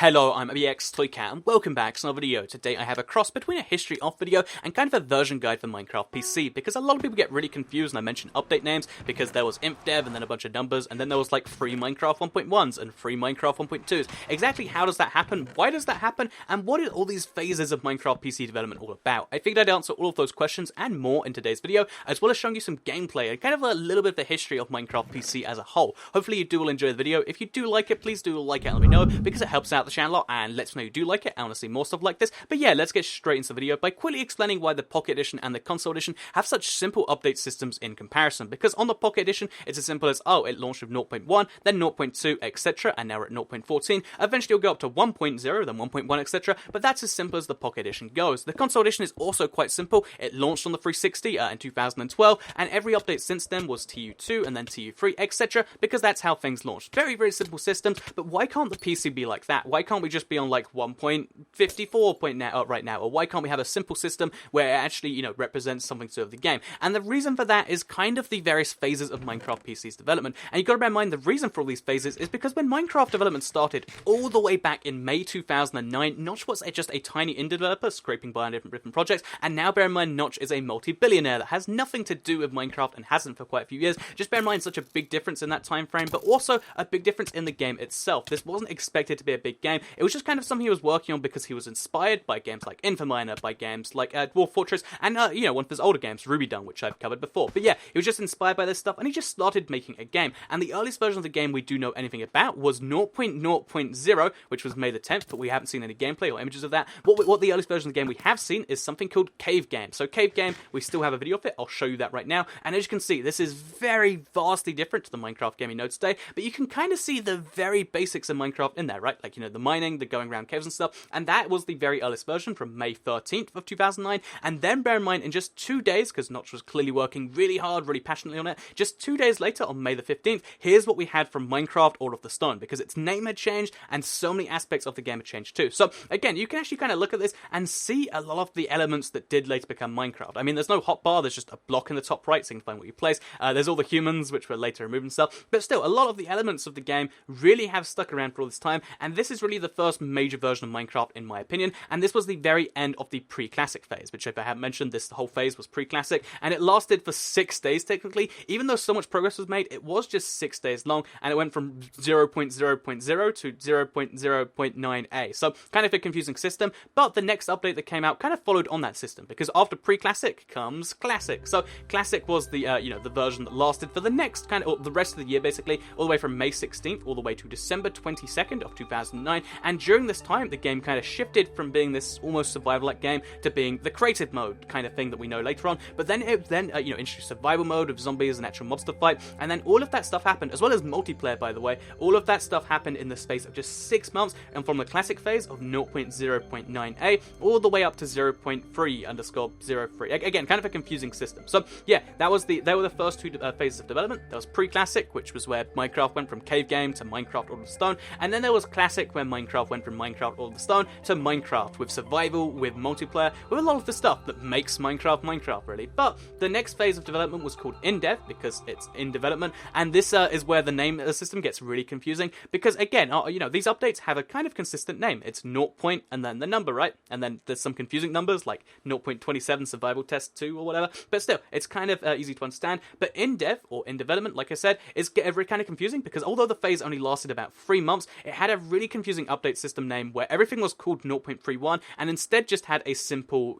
Hello, I'm EX3Cat and welcome back to another video. Today I have a cross between a history of video and kind of a version guide for Minecraft PC, because a lot of people get really confused and I mentioned update names because there was InfDev and then a bunch of numbers and then there was like free Minecraft 1.1s and free Minecraft 1.2s. Exactly how does that happen? Why does that happen? And what are all these phases of Minecraft PC development all about? I figured I'd answer all of those questions and more in today's video, as well as showing you some gameplay and kind of a little bit of the history of Minecraft PC as a whole. Hopefully you do all enjoy the video. If you do like it, please do like it and let me know, because it helps out the channel a lot and lets me know you do like it. I want to see more stuff like this. But yeah, let's get straight into the video by quickly explaining why the Pocket Edition and the Console Edition have such simple update systems in comparison. Because on the Pocket Edition, it's as simple as, oh, it launched with 0.1, then 0.2, etc, and now we're at 0.14. Eventually you'll go up to 1.0, then 1.1, etc, but that's as simple as the Pocket Edition goes. The Console Edition is also quite simple. It launched on the 360 in 2012, and every update since then was TU2 and then TU3, etc, because that's how things launched. Very, very simple systems, but why can't the PC be like that? Why can't we just be on like 1.54 right now? Or why can't we have a simple system where it actually, represents something to do with the game? And the reason for that is kind of the various phases of Minecraft PC's development. And you've got to bear in mind the reason for all these phases is because when Minecraft development started all the way back in May 2009, Notch was just a tiny indie developer scraping by on different projects, and now bear in mind Notch is a multi-billionaire that has nothing to do with Minecraft and hasn't for quite a few years. Just bear in mind such a big difference in that time frame, but also a big difference in the game itself. This wasn't expected to be a big game. It was just kind of something he was working on because he was inspired by games like Infominer, by games like Dwarf Fortress, and one of his older games, Ruby Dung, which I've covered before. But yeah, he was just inspired by this stuff, and he just started making a game. And the earliest version of the game we do know anything about was 0.0.0, which was May the 10th, but we haven't seen any gameplay or images of that. What the earliest version of the game we have seen is something called Cave Game. So Cave Game, we still have a video of it. I'll show you that right now. And as you can see, this is very vastly different to the Minecraft game you know today, but you can kind of see the very basics of Minecraft in there, right? Like, the mining, the going around caves and stuff. And that was the very earliest version from May 13th of 2009. And then bear in mind, in just 2 days, because Notch was clearly working really hard, really passionately on it, just 2 days later, on May the 15th, here's what we had from Minecraft All of the Stone, because its name had changed and so many aspects of the game had changed too. So again, you can actually kind of look at this and see a lot of the elements that did later become Minecraft. I mean, there's no hotbar, there's just a block in the top right so you can find what you place. There's all the humans, which were later removed and stuff, but still, a lot of the elements of the game really have stuck around for all this time, and this is really the first major version of Minecraft in my opinion, and this was the very end of the pre-classic phase, which if I haven't mentioned, this whole phase was pre-classic, and it lasted for 6 days technically. Even though so much progress was made, it was just 6 days long, and it went from 0.0.0 to 0.0.9a, so kind of a confusing system, but the next update that came out kind of followed on that system, because after pre-classic comes classic. So classic was the the version that lasted for the next or the rest of the year basically, all the way from May 16th all the way to December 22nd of 2009, and during this time the game kind of shifted from being this almost survival-like game to being the creative mode kind of thing that we know later on. But then it introduced survival mode of zombies and actual mobs to fight, and then all of that stuff happened, as well as multiplayer, by the way. All of that stuff happened in the space of just 6 months, and from the classic phase of 0.0.9a all the way up to 0.3_03. Again, kind of a confusing system. So yeah, they were the first two phases of development. There was pre-classic, which was where Minecraft went from Cave Game to Minecraft All of the Stone, and then there was classic, where Minecraft went from Minecraft All of the Stone to Minecraft with survival, with multiplayer, with a lot of the stuff that makes Minecraft really. But the next phase of development was called in-dev, because it's in development, and this is where the name of the system gets really confusing, because again, these updates have a kind of consistent name. It's 0. and then the number, right? And then there's some confusing numbers like 0.27 survival test 2 or whatever, but still, it's kind of easy to understand. But in-dev, or in development, like I said, is very kind of confusing, because although the phase only lasted about 3 months, it had a really confusing update system name where everything was called 0.31 and instead just had a simple,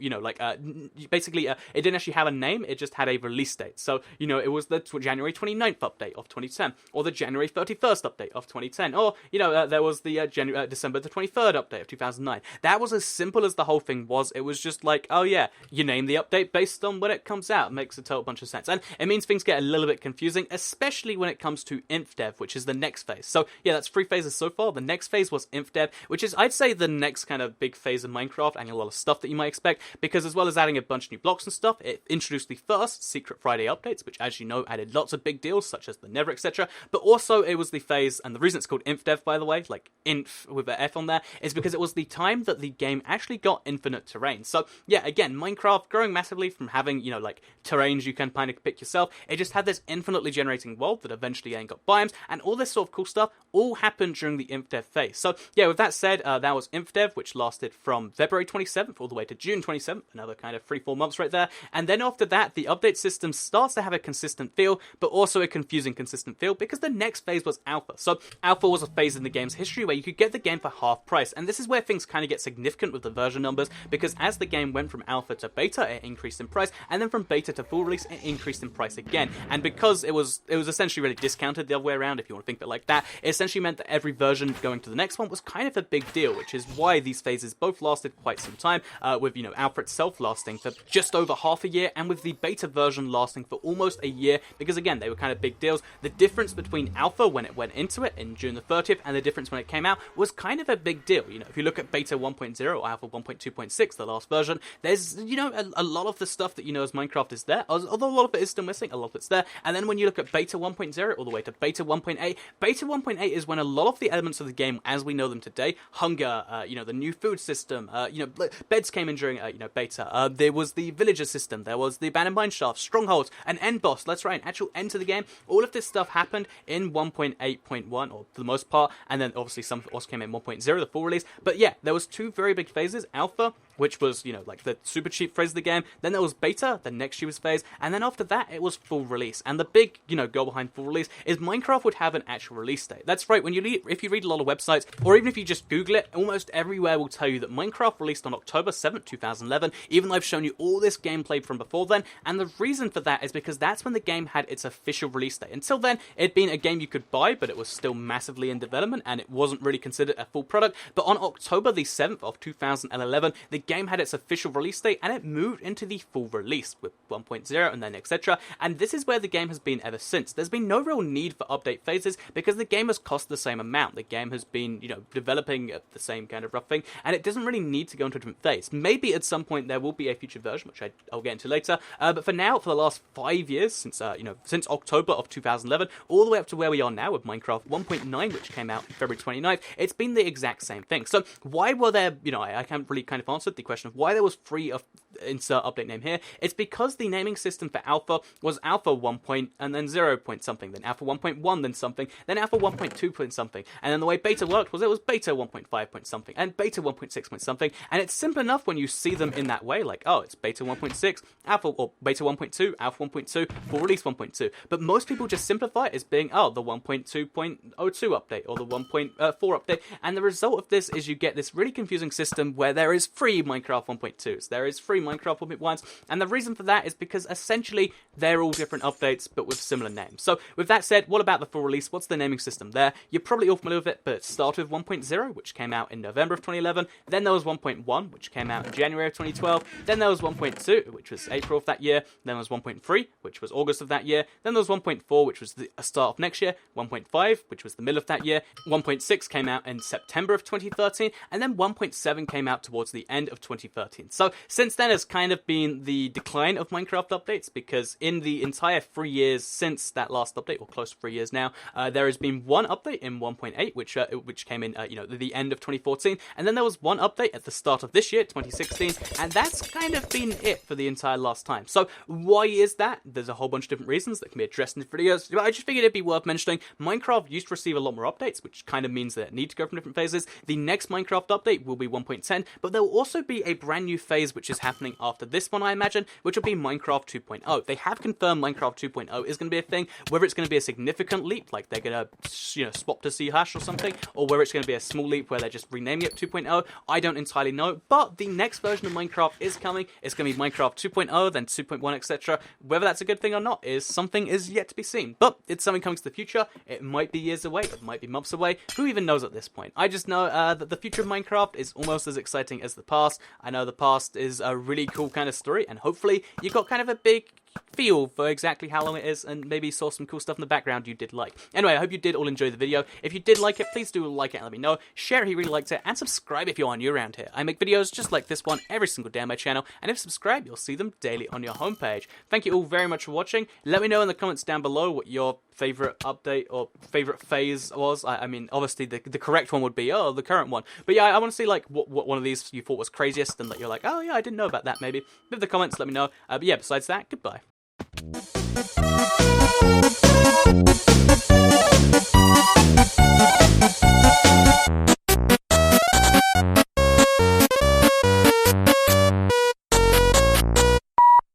basically, it didn't actually have a name, it just had a release date. So, it was the January 29th update of 2010, or the January 31st update of 2010, or, there was the December the 23rd update of 2009. That was as simple as the whole thing was. It was just like, oh yeah, you name the update based on when it comes out. It makes a total bunch of sense. And it means things get a little bit confusing, especially when it comes to InfDev, which is the next phase. So yeah, that's 3 phases so far. The next phase was InfDev, which is, I'd say, the next kind of big phase of Minecraft, and a lot of stuff that you might expect, because as well as adding a bunch of new blocks and stuff, it introduced the first Secret Friday updates, which, as you know, added lots of big deals, such as the Nether, etc. But also, it was the phase, and the reason it's called InfDev, by the way, like inf with an F on there, is because it was the time that the game actually got infinite terrain. So yeah, again, Minecraft growing massively from having, like terrains you can kind of pick yourself, it just had this infinitely generating world that eventually got biomes, and all this sort of cool stuff all happened during the InfDev phase. So yeah, with that said, that was InfDev, which lasted from February 27th all the way to June 27th, another kind of 3-4 months right there. And then after that, the update system starts to have a consistent feel, but also a confusing consistent feel, because the next phase was Alpha. So Alpha was a phase in the game's history where you could get the game for half price, and this is where things kind of get significant with the version numbers, because as the game went from Alpha to Beta, it increased in price, and then from Beta to full release, it increased in price again. And because it was essentially really discounted the other way around, if you want to think of it like that, it essentially meant that every version going to the next one was kind of a big deal, which is why these phases both lasted quite some time, with, Alpha itself lasting for just over half a year, and with the Beta version lasting for almost a year, because again, they were kind of big deals. The difference between Alpha when it went into it in June the 30th and the difference when it came out was kind of a big deal. If you look at Beta 1.0 or Alpha 1.2.6, the last version, there's, a lot of the stuff that as Minecraft is there, although a lot of it is still missing, a lot of it's there. And then when you look at Beta 1.0 all the way to Beta 1.8, Beta 1.8 is when a lot of the elements of the game as we know them today, hunger, the new food system, beds came in during, Beta, there was the villager system, there was the abandoned mine shafts, strongholds, an end boss, that's right, an actual end to the game. All of this stuff happened in 1.8.1, or for the most part, and then obviously some also came in 1.0, the full release. But yeah, there was two very big phases: Alpha, which was, like the super cheap phase of the game, then there was Beta, the next year's phase, and then after that, it was full release. And the big, goal behind full release is Minecraft would have an actual release date. That's right, if you read a lot of websites, or even if you just Google it, almost everywhere will tell you that Minecraft released on October 7th, 2011, even though I've shown you all this gameplay from before then, and the reason for that is because that's when the game had its official release date. Until then, it'd been a game you could buy, but it was still massively in development, and it wasn't really considered a full product. But on October the 7th of 2011, the game had its official release date, and it moved into the full release with 1.0 and then etc. And this is where the game has been ever since. There's been no real need for update phases because the game has cost the same amount. The game has been, developing at the same kind of rough thing, and it doesn't really need to go into a different phase. Maybe at some point there will be a future version, which I'll get into later. But for now, for the last 5 years, since October of 2011, all the way up to where we are now with Minecraft 1.9, which came out February 29th, it's been the exact same thing. So why were there, I can't really kind of answer the question of why there was free of insert update name here. It's because the naming system for Alpha was Alpha 1 point and then 0 point something, then Alpha 1.1 then something, then Alpha 1.2 point something, and then the way Beta worked was it was Beta 1.5 point something and Beta 1.6 point something, and it's simple enough when you see them in that way, like, oh, it's Beta 1.6, Alpha, or Beta 1.2, Alpha 1.2, full release 1.2, but most people just simplify it as being, oh, the 1.2.02 update or the 1.4 update, and the result of this is you get this really confusing system where there is free Minecraft 1.2s, there is free Minecraft 1.1s, and the reason for that is because essentially they're all different updates but with similar names. So with that said, what about the full release? What's the naming system there? You're probably all familiar with it, but it started with 1.0, which came out in November of 2011, then there was 1.1, which came out in January of 2012, then there was 1.2, which was April of that year, then there was 1.3, which was August of that year, then there was 1.4, which was the start of next year, 1.5, which was the middle of that year, 1.6 came out in September of 2013, and then 1.7 came out towards the end of 2013. So since then has kind of been the decline of Minecraft updates, because in the entire 3 years since that last update, or close to 3 years now, there has been one update in 1.8, which came in, the end of 2014, and then there was one update at the start of this year, 2016, and that's kind of been it for the entire last time. So why is that? There's a whole bunch of different reasons that can be addressed in the videos, but I just figured it'd be worth mentioning. Minecraft used to receive a lot more updates, which kind of means that it need to go from different phases. The next Minecraft update will be 1.10, but there will also be a brand new phase which is happening after this one, I imagine, which will be Minecraft 2.0. They have confirmed Minecraft 2.0 is going to be a thing. Whether it's going to be a significant leap, like they're going to, swap to C hash or something, or whether it's going to be a small leap where they're just renaming it 2.0, I don't entirely know. But the next version of Minecraft is coming. It's going to be Minecraft 2.0, then 2.1, etc. Whether that's a good thing or not is yet to be seen. But it's something coming to the future. It might be years away. It might be months away. Who even knows at this point? I just know that the future of Minecraft is almost as exciting as the past. I know the past is a really cool kind of story, and hopefully you got kind of a big feel for exactly how long it is, and maybe saw some cool stuff in the background you did like. Anyway, I hope you did all enjoy the video. If you did like it, please do like it and let me know. Share if you really liked it, and subscribe if you are new around here. I make videos just like this one every single day on my channel, and if you subscribe, you'll see them daily on your homepage. Thank you all very much for watching. Let me know in the comments down below what your favorite update or favorite phase was. I mean, obviously the correct one would be, oh, the current one. But yeah, I want to see like what one of these you thought was craziest, and that you're like, oh yeah, I didn't know about that maybe. Leave the comments, let me know. But yeah, besides that, goodbye.